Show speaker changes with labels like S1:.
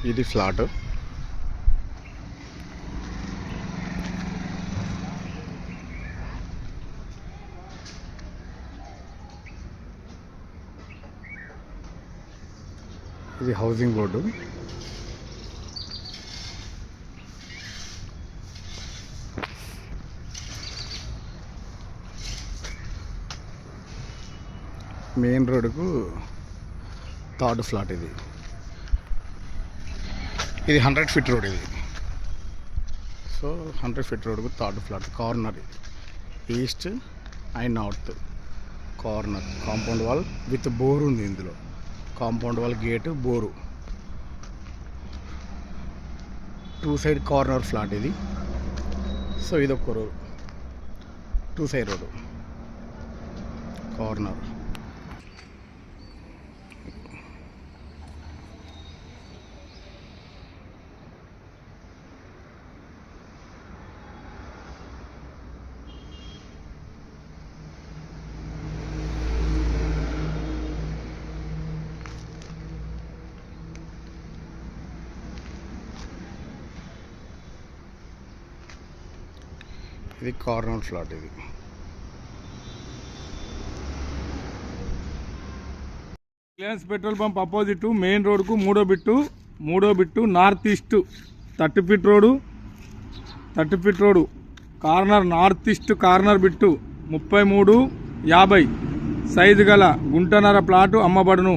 S1: ఇది ఫ్లాట్. ఇది housing board. Main రోడ్డుకు థర్డ్ ఫ్లాట్. ఇది 100 ఫీట్ రోడ్. ఇది సో 100 ఫీట్ రోడ్కు థర్డ్ ఫ్లాట్. కార్నర్ ఇది, east and north corner. Compound wall with bore ఉంది ఇందులో. Compound wall, gate, bore. 2 side corner flat ఇది. సో ఇది ఒక రోడ్, 2 సైడ్ రోడ్ కార్నర్. ఇది కార్నర్ ఫ్లాట్. ఇది
S2: Reliance petrol pump opposite main రోడ్కు మూడో bit north east 30 feet road corner. North east corner bit 3350 size గల గుంటన్నర ప్లాటు అమ్మబడును.